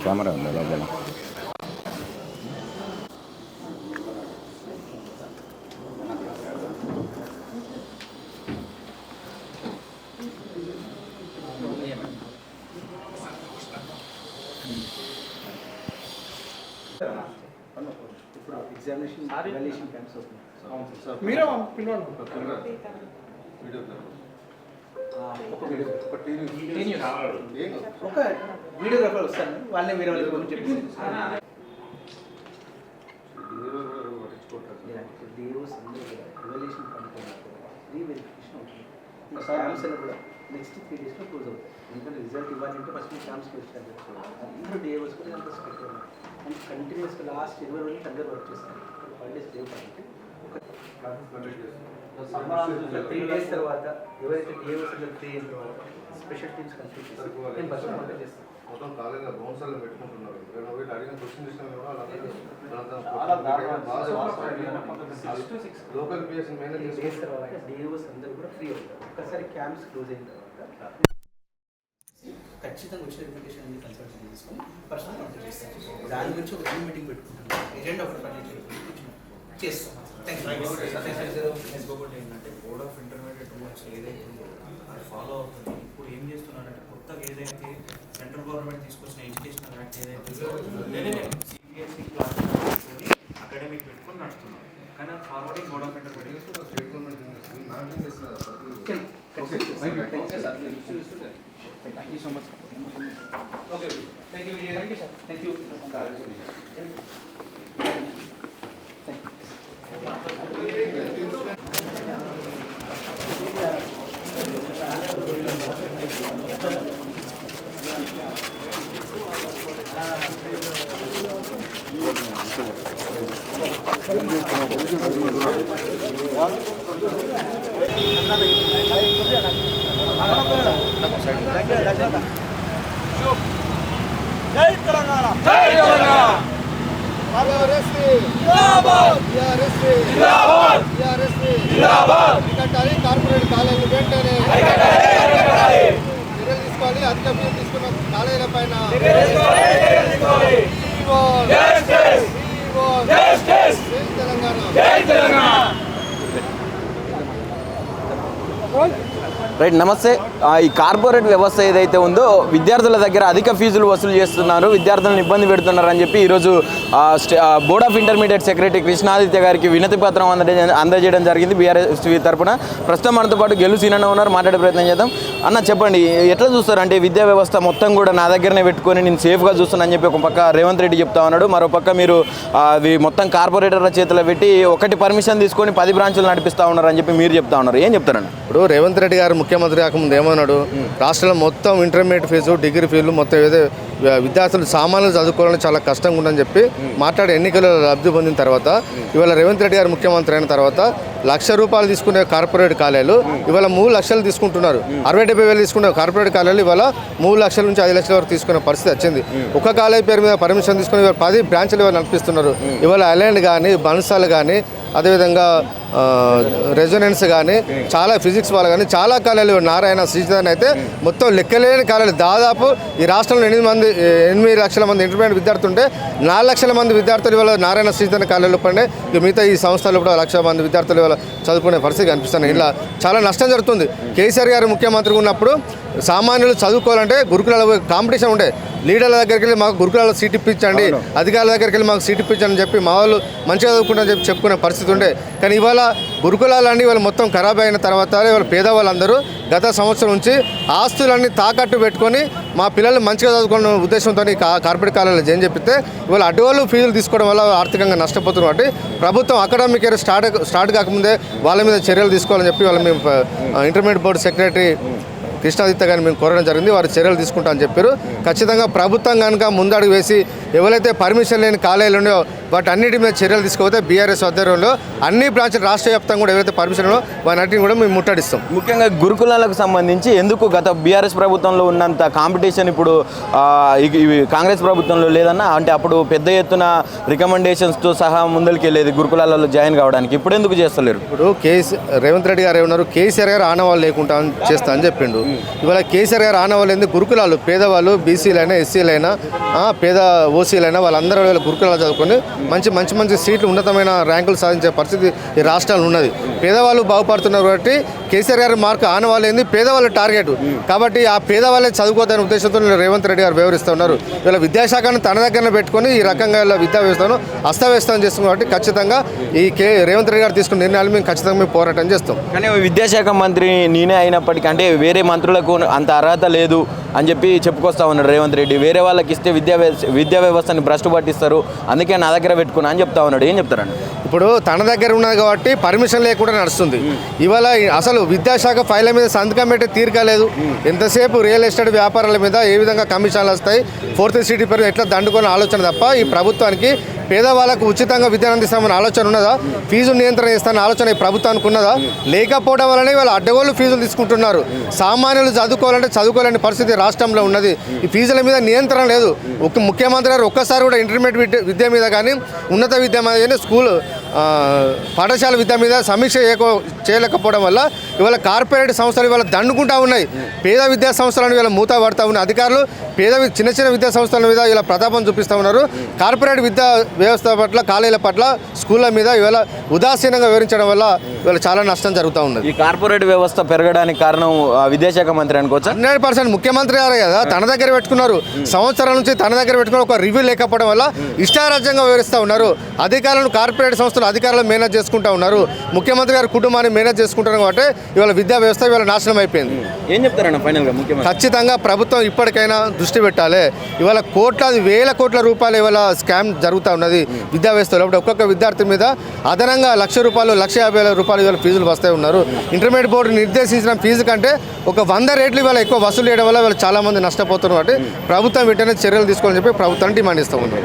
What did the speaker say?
Camera ఉంది దగ్గర. ఇప్పుడు ఎగ్జామినేషన్ ఎవాల్యుయేషన్ క్యాంప్స్ అవుతుంది. మీరే పిలవండి. ఒక వీడియోగ్రాఫర్ వస్తాను, వాళ్ళని వేరే వాళ్ళకి గురించి చెప్పేసి డిఓస్ ఎవాల్యుయేషన్ రీవెరిఫికేషన్ అవుతుంది. ఈ క్యాంప్స్ అని కూడా నెక్స్ట్ 3 daysలో క్లోజ్ అవుతాయి. ఎందుకంటే రిజల్ట్ ఇవ్వాలంటే ఫస్ట్ మీ క్యాంప్స్కి వచ్చారు. అందరూ డిఓస్ కూడా అంత స్పెక్ట్ అండ్ కంటిన్యూస్గా లాస్ట్ 20 రోజులు అందరూ వర్క్ చేస్తారు. 5 days లీవ్ కాబట్టి 3 days తర్వాత ఎవరైతే డిఓస్ ఫ్రీ అయిన తర్వాత స్పెషల్ టీమ్స్ కంప్లీట్ చేస్తారు. నేను బస్ కాంటాక్ట్ చేస్తాను. మొత్తం కాలేజీలో బౌన్సర్లు పెట్టుకుంటున్నారు. వీళ్ళు అడిగిన క్వశ్చన్ ఇష్టం కూడా లోకల్ పిఎస్ మేనేజ్ చేసిన తర్వాత డిఓస్ అందరూ కూడా ఫ్రీ అవుతారు. ఒక్కసారి క్యాంప్స్ క్లోజ్ అయిన తర్వాత ఖచ్చితంగా వచ్చిన ఇన్విటేషన్ అన్ని కన్సల్టేషన్ తీసుకొని పర్సనల్ కాంటాక్ట్ చేస్తాం. దాని గురించి ఒక జూమ్ మీటింగ్ పెట్టుకుంటాం. ఎజెండా ఒకటి పని చేస్తాం. ఏంటంటే బోర్డ్ ఆఫ్ ఇంటర్మీడియట్ రూల్స్ ఏదైతే ఉందో అది ఫాలో అవుతుంది. ఇప్పుడు ఏం చేస్తున్నారంటే కొత్తగా ఏదైతే సెంట్రల్ గవర్నమెంట్ తీసుకొచ్చిన ఎడ్యుకేషనల్ యాక్ట్ ఏదైతే సిబిఎస్ఈ క్లాస్ తీసుకొని అకాడమిక్ పెట్టుకొని నడుస్తున్నాం. కానీ అది forwarding board of intermediate state government Thank you so much. Okay. Thank you, Vijay. Thank you, sir. Thank you. జై తెలంగాణ. జై తెలంగాణ. కార్పొరేట్ కాలేజీలు వెంటనే చర్యలు తీసుకోవాలి. అధిక ఫీజు తీసుకున్న కాలేజీల పైన తెలంగాణ. రైట్, నమస్తే. ఈ కార్పొరేట్ వ్యవస్థ ఏదైతే ఉందో విద్యార్థుల దగ్గర అధిక ఫీజులు వసూలు చేస్తున్నారు, విద్యార్థులను ఇబ్బంది పెడుతున్నారు అని చెప్పి ఈరోజు board of intermediate secretary Krishnaditya గారికి వినతి పత్రం అందజేయడం జరిగింది బీఆర్ఎస్ తరఫున. ప్రస్తుతం మనతో పాటు గెలు సీనన్న ఉన్నారు, మాట్లాడే ప్రయత్నం చేద్దాం. అన్న చెప్పండి, ఎట్లా చూస్తారు అంటే విద్యా వ్యవస్థ మొత్తం కూడా నా దగ్గరనే పెట్టుకొని నేను సేఫ్గా చూస్తానని చెప్పి ఒక పక్క రేవంత్ రెడ్డి చెప్తా ఉన్నాడు, మరో పక్క మీరు అవి మొత్తం కార్పొరేటర్ల చేతిలో పెట్టి ఒకటి పర్మిషన్ తీసుకొని 10 బ్రాంచులు నడిపిస్తూ ఉన్నారు అని చెప్పి మీరు చెప్తా ఉన్నారు. ఏం చెప్తారండి? ఇప్పుడు రేవంత్ రెడ్డి గారు ముఖ్యమంత్రి కాకముందు ఏమన్నాడు, రాష్ట్రంలో మొత్తం ఇంటర్మీడియట్ ఫీజు, డిగ్రీ ఫీజులు మొత్తం ఏదో విద్యార్థులు సామాన్యులు చదువుకోవాలని చాలా కష్టంగా ఉందని చెప్పి మాట్లాడి ఎన్నికల్లో లబ్ధి పొందిన తర్వాత ఇవాళ రేవంత్ రెడ్డి గారు ముఖ్యమంత్రి అయిన తర్వాత ₹1,00,000 తీసుకునే కార్పొరేట్ కాలేజీలు ఇవాళ 3 లక్షలు తీసుకుంటున్నారు. 60-70 తీసుకునే కార్పొరేట్ కాలేజీలు ఇవాళ 3 లక్షల నుంచి 5 లక్షల వరకు తీసుకునే పరిస్థితి వచ్చింది. ఒక కాలేజీ పేరు మీద పర్మిషన్ తీసుకుని ఇవాళ 10 బ్రాంచ్లు ఇవాళ నడిపిస్తున్నారు. ఇవాళ ఐలాండ్ కానీ, బన్సాలు కానీ, అదేవిధంగా రెజొనెన్స్ కానీ, చాలా ఫిజిక్స్ వాళ్ళు కానీ చాలా కాలేజీలు, నారాయణ, శ్రీధర్ అయితే మొత్తం లెక్కలేని కాలేజీలు. దాదాపు ఈ రాష్ట్రంలో 8 లక్షల మంది ఇంటర్మీడియట్ విద్యార్థులు ఉంటే 4 లక్షల మంది విద్యార్థులు ఇవాళ నారాయణ, శ్రీధర్ కాలేజీలో పడే. మిగతా ఈ సంస్థలు కూడా 1 లక్ష మంది విద్యార్థులు ఇవాళ చదువుకునే పరిస్థితి కనిపిస్తున్నాయి. ఇలా చాలా నష్టం జరుగుతుంది. కేసీఆర్ గారు ముఖ్యమంత్రిగా ఉన్నప్పుడు సామాన్యులు చదువుకోవాలంటే గురుకులాల కాంపిటీషన్ ఉండే. లీడర్ల దగ్గరికి వెళ్ళి మాకు గురుకులాల సీట్ ఇప్పించండి, అధికారుల దగ్గరికి వెళ్ళి మాకు సీట్ ఇప్పించండి అని చెప్పి మా వాళ్ళు మంచిగా చదువుకుంటారని చెప్పి చెప్పుకునే పరిస్థితి ఉండే. కానీ ఇవాళ గురుకులాలన్నీ వాళ్ళు మొత్తం ఖరాబ్ అయిన తర్వాత ఇవాళ పేదవాళ్ళందరూ గత సంవత్సరం నుంచి ఆస్తులన్నీ తాకట్టు పెట్టుకొని మా పిల్లలు మంచిగా చదువుకున్న ఉద్దేశంతో కార్పొరేట్ కాలేజీలు ఏం చెప్పితే ఇవాళ అడ్డవాళ్ళు ఫీజులు తీసుకోవడం వల్ల ఆర్థికంగా నష్టపోతున్నారు. కాబట్టి ప్రభుత్వం అకాడమిక్ ఇయర్ స్టార్ట్ కాకముందే వాళ్ళ మీద చర్యలు తీసుకోవాలని చెప్పి వాళ్ళ మేము ఇంటర్మీడియట్ బోర్డు సెక్రటరీ కృష్ణాదిత్య గారిని మేము కోరడం జరిగింది. వారు చర్యలు తీసుకుంటామని చెప్పారు. ఖచ్చితంగా ప్రభుత్వం కనుక ముందడుగు వేసి ఎవరైతే పర్మిషన్ లేని కాలేజీలు ఉన్నాయో వాటి అన్నిటి మీద చర్యలు తీసుకోకపోతే బీఆర్ఎస్ ఆధ్వర్యంలో అన్ని బ్రాంచ్లు రాష్ట్ర వ్యాప్తంగా కూడా ఎవరైతే పర్మిషన్ ఉన్నాయో వాటిని కూడా మేము ముట్టడిస్తాం. ముఖ్యంగా గురుకులాలకు సంబంధించి ఎందుకు గత బీఆర్ఎస్ ప్రభుత్వంలో ఉన్నంత కాంపిటీషన్ ఇప్పుడు ఇవి కాంగ్రెస్ ప్రభుత్వంలో లేదన్నా? అంటే అప్పుడు పెద్ద ఎత్తున రికమెండేషన్స్తో సహా ముందరికి వెళ్ళేది గురుకులాలలో జాయిన్ కావడానికి, ఇప్పుడు ఎందుకు చేస్తలేరు? ఇప్పుడు రేవంత్ రెడ్డి గారు ఏమన్నారు, కేసీఆర్ గారు ఆనవాళ్ళు లేకుండా చేస్తా అని చెప్పిండు. ఇవాళ కేసీఆర్ గారు ఆనవాళ్ళు ఎందుకు గురుకులాలు పేదవాళ్ళు బీసీలైనా ఎస్సీలైనా పేద ఓసీలైనా వాళ్ళందరూ గురుకులాలు చదువుకొని మంచి సీట్లు ఉన్నతమైన ర్యాంకులు సాధించే పరిస్థితి ఈ రాష్ట్రాలు ఉన్నది. పేదవాళ్ళు బాగుపడుతున్నారు కాబట్టి కేసీఆర్ గారి మార్కు ఆనవాళ్ళు ఏంది పేదవాళ్ళ టార్గెట్ కాబట్టి ఆ పేదవాళ్ళే చదువుకోదనే ఉద్దేశంతో రేవంత్ రెడ్డి గారు వ్యవహరిస్తూ ఉన్నారు. ఇలా విద్యాశాఖను తన దగ్గర పెట్టుకొని ఈ రకంగా ఇలా విద్యా వ్యవస్థను అస్తవ్యస్తం చేస్తుంది కాబట్టి ఖచ్చితంగా ఈ రేవంత్ రెడ్డి గారు తీసుకున్న నిర్ణయాలు మేము ఖచ్చితంగా పోరాటం చేస్తాం. కానీ విద్యాశాఖ మంత్రి నేనే అయినప్పటికీ అంటే వేరే మంత్రులకు అంత అర్హత లేదు అని చెప్పి చెప్పుకొస్తా ఉన్నాడు రేవంత్ రెడ్డి. వేరే వాళ్ళకి ఇస్తే విద్యా వ్యవస్థని భ్రష్టు పట్టిస్తారు, అందుకే నా దగ్గర పెట్టుకున్నా అని చెప్తా ఉన్నాడు. ఏం చెప్తారండి? ఇప్పుడు తన దగ్గర ఉన్నది కాబట్టి పర్మిషన్ లేకుండా నడుస్తుంది. ఇవాళ అసలు విద్యాశాఖ ఫైళ్ళ మీద సంతకం పెట్టే తీరిక లేదు. ఎంతసేపు రియల్ ఎస్టేట్ వ్యాపారాల మీద ఏ విధంగా కమిషన్లు వస్తాయి, 4th సిటీ పేరు ఎట్లా దండుకొని ఆలోచన తప్ప ఈ ప్రభుత్వానికి పేదవాళ్ళకు ఉచితంగా విద్యను అందిస్తామని ఆలోచన ఉన్నదా? ఫీజు నియంత్రణ చేస్తామని ఆలోచన ఈ ప్రభుత్వానికి ఉన్నదా? లేకపోవడం వల్లనే వాళ్ళు అడ్డగోళ్ళు ఫీజులు తీసుకుంటున్నారు. సామాన్యులు చదువుకోలేని పరిస్థితి రాష్ట్రంలో ఉన్నది. ఈ ఫీజుల మీద నియంత్రణ లేదు. ముఖ్యమంత్రి గారు ఒక్కసారి కూడా ఇంటర్మీడియట్ విద్య మీద కానీ ఉన్నత విద్య మీద కానీ స్కూల్ పాఠశాల విద్య మీద సమీక్ష చేయలేకపోవడం వల్ల ఇవాళ కార్పొరేట్ సంస్థలు ఇవాళ దండుకుంటా ఉన్నాయి. పేద విద్యా సంస్థలను ఇవాళ మూత పడుతూ ఉన్నాయి. అధికారులు చిన్న విద్యా సంస్థల మీద ఇలా ప్రతాపం చూపిస్తూ ఉన్నారు. కార్పొరేట్ విద్యా వ్యవస్థ పట్ల కాలేజీల పట్ల స్కూళ్ళ మీద ఇవాళ ఉదాసీనంగా వివరించడం వల్ల ఇవాళ చాలా నష్టం జరుగుతూ ఉన్నది. ఈ కార్పొరేట్ వ్యవస్థ పెరగడానికి కారణం విద్యాశాఖ మంత్రి అనుకోవచ్చు. 100% ముఖ్యమంత్రి గారే కదా తన దగ్గర పెట్టుకున్నారు. సంవత్సరాల నుంచి తన దగ్గర పెట్టుకుని ఒక రివ్యూ లేకపోవడం వల్ల ఇష్టారాజ్యంగా వివరిస్తూ ఉన్నారు. అధికారులను కార్పొరేట్ సంస్థలు అధికారులు మేనేజ్ చేసుకుంటూ ఉన్నారు. ముఖ్యమంత్రి గారి కుటుంబాన్ని మేనేజ్ చేసుకుంటారు కాబట్టి ఇవాళ విద్యా వ్యవస్థ ఇవాళ నాశనం అయిపోయింది. ఏం చెప్తారన్న ఫైనల్గా? ముఖ్యమంత్రి ఖచ్చితంగా ప్రభుత్వం ఇప్పటికైనా దృష్టి పెట్టాలి. ఇవాళ వేల కోట్ల రూపాయలు ఇవాళ స్కామ్ జరుగుతూ ఉన్నది విద్యా వ్యవస్థలో. ఒక్కొక్క విద్యార్థి మీద అదనంగా ₹1,00,000 ₹1,50,000 ఇవాళ ఫీజులు వస్తూ ఉన్నారు. ఇంటర్మీడియట్ బోర్డు నిర్దేశించిన ఫీజు కంటే ఒక 100 రెట్లు ఇవాళ ఎక్కువ వసూలు చేయడం వల్ల చాలా మంది నష్టపోతున్నారు. కాబట్టి ప్రభుత్వం వెంటనే చర్యలు తీసుకోవాలని చెప్పి ప్రభుత్వాన్ని డిమాండ్ ఇస్తూ ఉన్నారు.